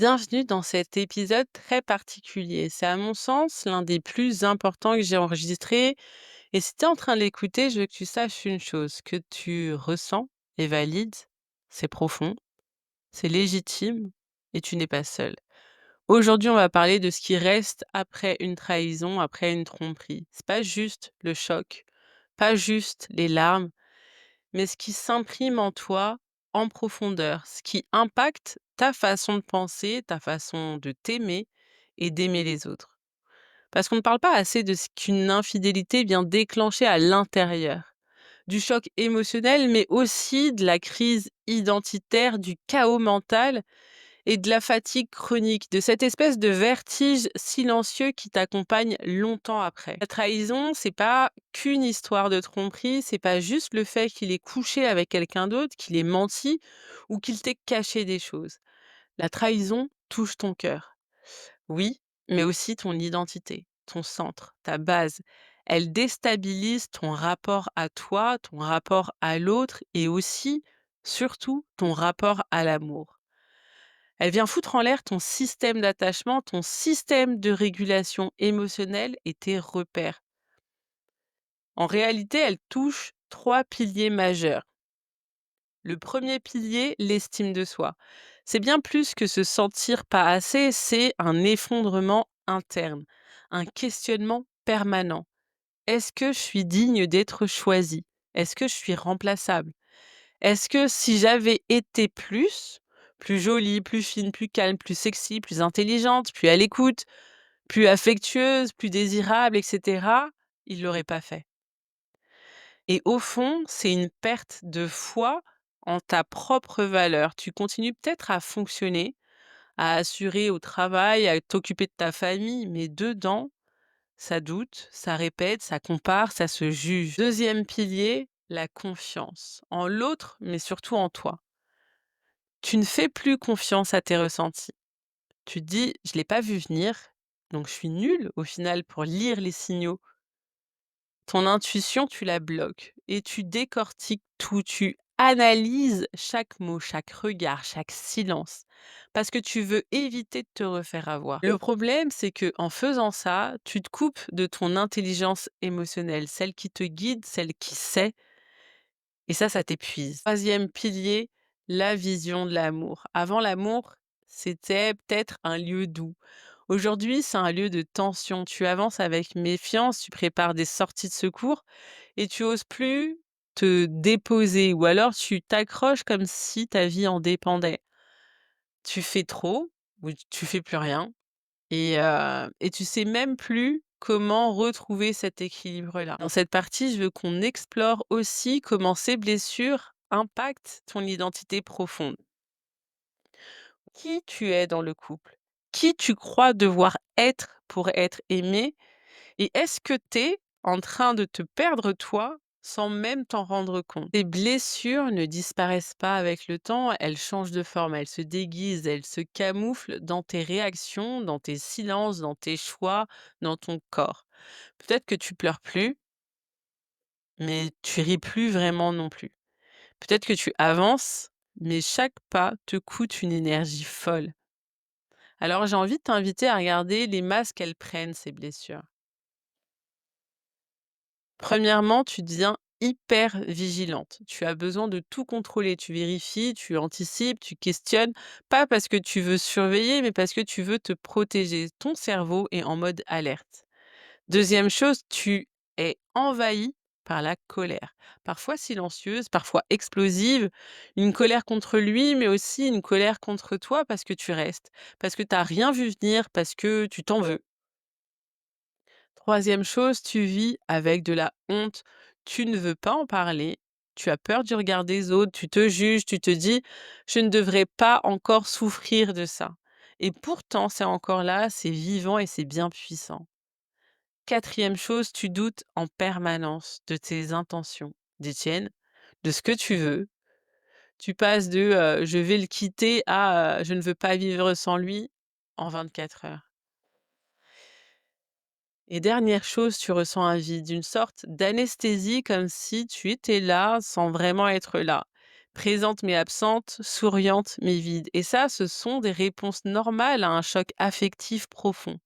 Bienvenue dans cet épisode très particulier. C'est à mon sens l'un des plus importants que j'ai enregistré. Et si tu es en train de l'écouter, je veux que tu saches une chose, que tu ressens est valide, c'est profond, c'est légitime et tu n'es pas seul. Aujourd'hui, on va parler de ce qui reste après une trahison, après une tromperie. C'est pas juste le choc, pas juste les larmes, mais ce qui s'imprime en toi en profondeur, ce qui impacte ta façon de penser, ta façon de t'aimer et d'aimer les autres. Parce qu'on ne parle pas assez de ce qu'une infidélité vient déclencher à l'intérieur. Du choc émotionnel, mais aussi de la crise identitaire, du chaos mental et de la fatigue chronique, de cette espèce de vertige silencieux qui t'accompagne longtemps après. La trahison, c'est pas qu'une histoire de tromperie, c'est pas juste le fait qu'il ait couché avec quelqu'un d'autre, qu'il ait menti ou qu'il t'ait caché des choses. La trahison touche ton cœur, oui, mais aussi ton identité, ton centre, ta base. Elle déstabilise ton rapport à toi, ton rapport à l'autre et aussi, surtout, ton rapport à l'amour. Elle vient foutre en l'air ton système d'attachement, ton système de régulation émotionnelle et tes repères. En réalité, elle touche 3 piliers majeurs. Le premier pilier, l'estime de soi. C'est bien plus que se sentir pas assez, c'est un effondrement interne, un questionnement permanent. Est-ce que je suis digne d'être choisie? Est-ce que je suis remplaçable? Est-ce que si j'avais été plus jolie, plus fine, plus calme, plus sexy, plus intelligente, plus à l'écoute, plus affectueuse, plus désirable et cetera, il l'aurait pas fait? Et au fond, c'est une perte de foi en ta propre valeur. Tu continues peut-être à fonctionner, à assurer au travail, à t'occuper de ta famille, mais dedans, ça doute, ça répète, ça compare, ça se juge. Deuxième pilier, la confiance en l'autre, mais surtout en toi. Tu ne fais plus confiance à tes ressentis. Tu te dis: «Je l'ai pas vu venir, donc je suis nulle au final pour lire les signaux». Ton intuition, tu la bloques et tu décortiques tout, tu analyses chaque mot, chaque regard, chaque silence, parce que tu veux éviter de te refaire avoir. Le problème, c'est que en faisant ça, tu te coupes de ton intelligence émotionnelle, celle qui te guide, celle qui sait, et ça t'épuise. Troisième pilier, la vision de l'amour. Avant, l'amour, c'était peut-être un lieu doux. Aujourd'hui, c'est un lieu de tension. Tu avances avec méfiance, tu prépares des sorties de secours et tu oses plus te déposer ou alors tu t'accroches comme si ta vie en dépendait. Tu fais trop ou tu fais plus rien et tu sais même plus comment retrouver cet équilibre-là. Dans cette partie, je veux qu'on explore aussi comment ces blessures impactent ton identité profonde. Qui tu es dans le couple? Qui tu crois devoir être pour être aimé? Et est-ce que tu es en train de te perdre toi, sans même t'en rendre compte? Tes blessures ne disparaissent pas avec le temps, elles changent de forme, elles se déguisent, elles se camouflent dans tes réactions, dans tes silences, dans tes choix, dans ton corps. Peut-être que tu pleures plus, mais tu ris plus vraiment non plus. Peut-être que tu avances, mais chaque pas te coûte une énergie folle. Alors j'ai envie de t'inviter à regarder les masques qu'elles prennent, ces blessures. Premièrement, tu deviens hyper vigilante. Tu as besoin de tout contrôler. Tu vérifies, tu anticipes, tu questionnes, pas parce que tu veux surveiller, mais parce que tu veux te protéger. Ton cerveau est en mode alerte. Deuxième chose, tu es envahi par la colère, parfois silencieuse, parfois explosive, une colère contre lui, mais aussi une colère contre toi parce que tu restes, parce que tu n'as rien vu venir, parce que tu t'en veux. Troisième chose, tu vis avec de la honte. Tu ne veux pas en parler, tu as peur du regard des autres, tu te juges, tu te dis: «Je ne devrais pas encore souffrir de ça» et pourtant c'est encore là, c'est vivant et c'est bien puissant. Quatrième chose, tu doutes en permanence de tes intentions, des tiennes, de ce que tu veux. Tu passes de, «Je vais le quitter» à, «Je ne veux pas vivre sans lui» en 24 heures. Et dernière chose, tu ressens un vide, une sorte d'anesthésie comme si tu étais là sans vraiment être là. présente mais absente, souriante mais vide. Et ça, ce sont des réponses normales à un choc affectif profond.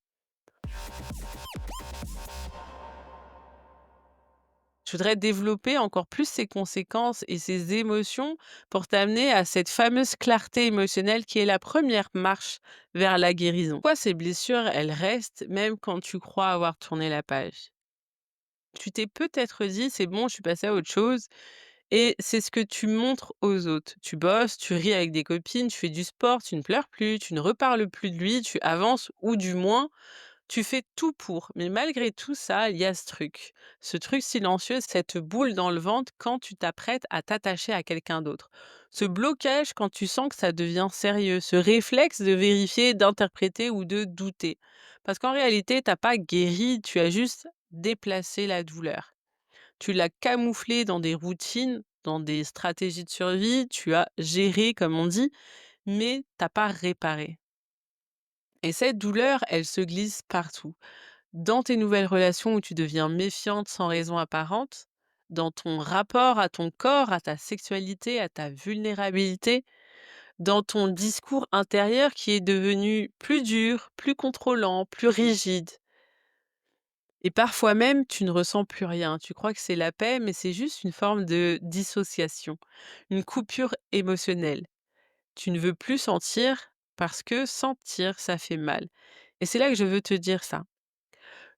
Je voudrais développer encore plus ces conséquences et ces émotions pour t'amener à cette fameuse clarté émotionnelle qui est la première marche vers la guérison. Pourquoi ces blessures, elles restent même quand tu crois avoir tourné la page? Tu t'es peut-être dit, c'est bon, je suis passé à autre chose. Et c'est ce que tu montres aux autres. Tu bosses, tu ris avec des copines, tu fais du sport, tu ne pleures plus, tu ne reparles plus de lui, tu avances ou du moins tu fais tout pour. Mais malgré tout ça, il y a ce truc silencieux, cette boule dans le ventre quand tu t'apprêtes à t'attacher à quelqu'un d'autre. Ce blocage quand tu sens que ça devient sérieux, ce réflexe de vérifier, d'interpréter ou de douter. Parce qu'en réalité, t'as pas guéri, tu as juste déplacé la douleur. Tu l'as camouflé dans des routines, dans des stratégies de survie, tu as géré comme on dit, mais t'as pas réparé. Et cette douleur, elle se glisse partout. Dans tes nouvelles relations où tu deviens méfiante sans raison apparente, dans ton rapport à ton corps, à ta sexualité, à ta vulnérabilité, dans ton discours intérieur qui est devenu plus dur, plus contrôlant, plus rigide. Et parfois même, tu ne ressens plus rien. Tu crois que c'est la paix, mais c'est juste une forme de dissociation, une coupure émotionnelle. Tu ne veux plus sentir parce que sentir, ça fait mal. Et c'est là que je veux te dire ça.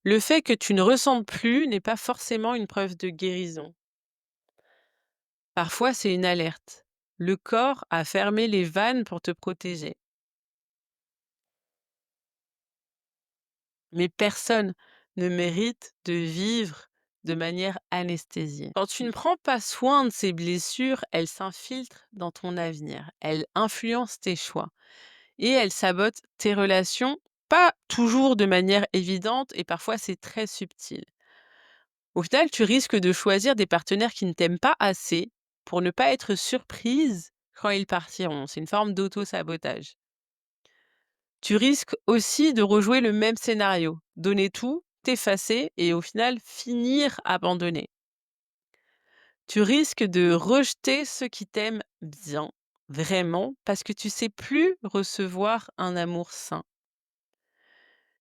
Le fait que tu ne ressentes plus n'est pas forcément une preuve de guérison. Parfois, c'est une alerte. Le corps a fermé les vannes pour te protéger. Mais personne ne mérite de vivre de manière anesthésiée. Quand tu ne prends pas soin de ces blessures, elles s'infiltrent dans ton avenir. Elles influencent tes choix et elles sabotent tes relations, pas toujours de manière évidente et parfois c'est très subtil. Au final, tu risques de choisir des partenaires qui ne t'aiment pas assez pour ne pas être surprise quand ils partiront. C'est une forme d'auto-sabotage. Tu risques aussi de rejouer le même scénario, donner tout, t'effacer et au final finir abandonné. Tu risques de rejeter ceux qui t'aiment bien, vraiment, parce que tu sais plus recevoir un amour sain.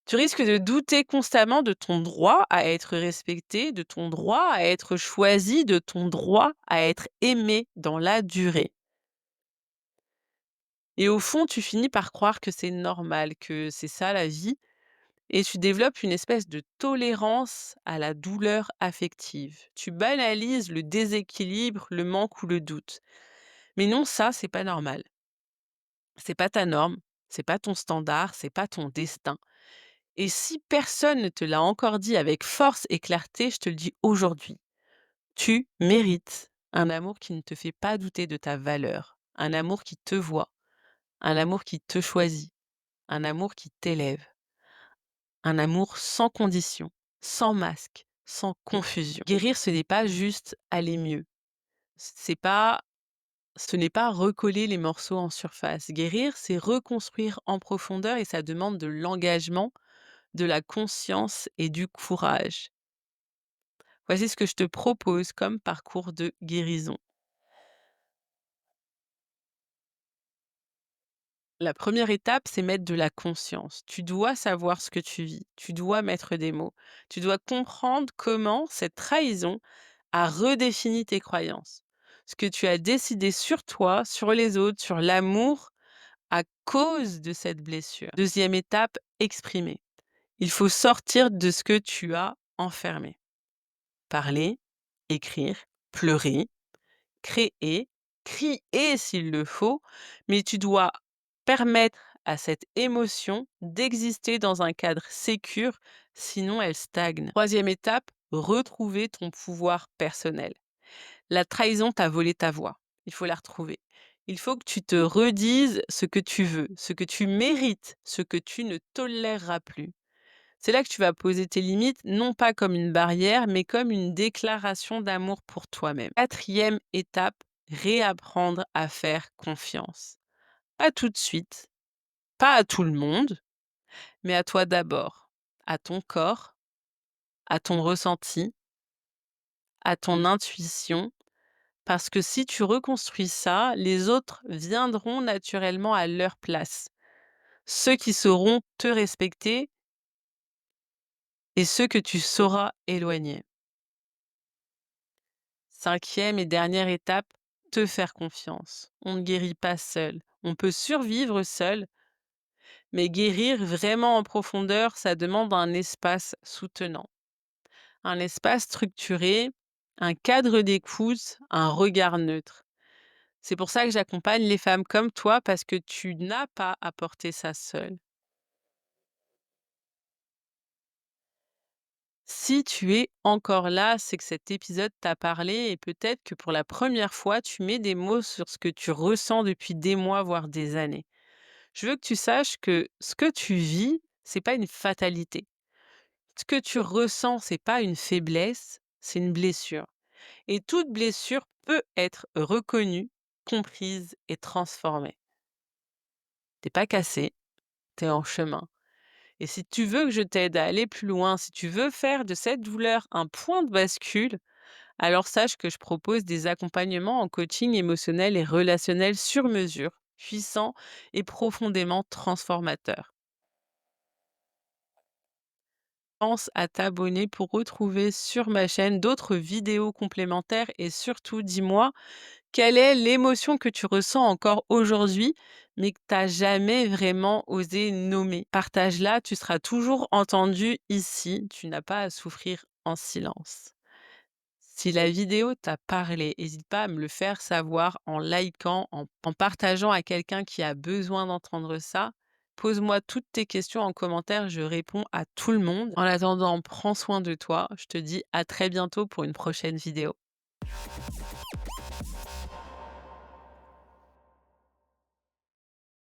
Tu risques de douter constamment de ton droit à être respecté, de ton droit à être choisi, de ton droit à être aimé dans la durée. Et au fond, tu finis par croire que c'est normal, que c'est ça la vie, et tu développes une espèce de tolérance à la douleur affective. Tu banalises le déséquilibre, le manque ou le doute. Mais non, ça, c'est pas normal. C'est pas ta norme, c'est pas ton standard, c'est pas ton destin. Et si personne ne te l'a encore dit avec force et clarté, je te le dis aujourd'hui. Tu mérites un amour qui ne te fait pas douter de ta valeur, un amour qui te voit, un amour qui te choisit, un amour qui t'élève, un amour sans condition, sans masque, sans confusion. Guérir, ce n'est pas juste aller mieux. C'est pas, ce n'est pas recoller les morceaux en surface. Guérir, c'est reconstruire en profondeur et ça demande de l'engagement, de la conscience et du courage. Voici ce que je te propose comme parcours de guérison. La première étape, c'est mettre de la conscience. Tu dois savoir ce que tu vis. Tu dois mettre des mots. Tu dois comprendre comment cette trahison a redéfini tes croyances. Ce que tu as décidé sur toi, sur les autres, sur l'amour à cause de cette blessure. Deuxième étape, exprimer. Il faut sortir de ce que tu as enfermé. Parler, écrire, pleurer, créer, crier s'il le faut, mais tu dois permettre à cette émotion d'exister dans un cadre sécure, sinon elle stagne. Troisième étape, retrouver ton pouvoir personnel. La trahison t'a volé ta voix. Il faut la retrouver. Il faut que tu te redises ce que tu veux, ce que tu mérites, ce que tu ne toléreras plus. C'est là que tu vas poser tes limites, non pas comme une barrière, mais comme une déclaration d'amour pour toi-même. Quatrième étape, réapprendre à faire confiance. Pas tout de suite, pas à tout le monde, mais à toi d'abord, à ton corps, à ton ressenti, à ton intuition, Parce que si tu reconstruis ça, les autres viendront naturellement à leur place. Ceux qui sauront te respecter et ceux que tu sauras éloigner. Cinquième et dernière étape, te faire confiance. On ne guérit pas seul. On peut survivre seul, mais guérir vraiment en profondeur, ça demande un espace soutenant, un espace structuré, un cadre d'écoute, un regard neutre. C'est pour ça que j'accompagne les femmes comme toi parce que tu n'as pas à porter ça seule. Si tu es encore là, c'est que cet épisode t'a parlé et peut-être que pour la première fois, tu mets des mots sur ce que tu ressens depuis des mois, voire des années. Je veux que tu saches que ce que tu vis, c'est pas une fatalité. Ce que tu ressens, c'est pas une faiblesse, c'est une blessure. Et toute blessure peut être reconnue, comprise et transformée. T'es pas cassé, t'es en chemin. Et si tu veux que je t'aide à aller plus loin, si tu veux faire de cette douleur un point de bascule, alors sache que je propose des accompagnements en coaching émotionnel et relationnel sur mesure, puissants et profondément transformateurs. Pense à t'abonner pour retrouver sur ma chaîne d'autres vidéos complémentaires et surtout dis-moi quelle est l'émotion que tu ressens encore aujourd'hui, mais que tu n'as jamais vraiment osé nommer. Partage-la, tu seras toujours entendu ici, tu n'as pas à souffrir en silence. Si la vidéo t'a parlé, n'hésite pas à me le faire savoir en likant, en partageant à quelqu'un qui a besoin d'entendre ça. Pose-moi toutes tes questions en commentaire, je réponds à tout le monde. En attendant, prends soin de toi. Je te dis à très bientôt pour une prochaine vidéo.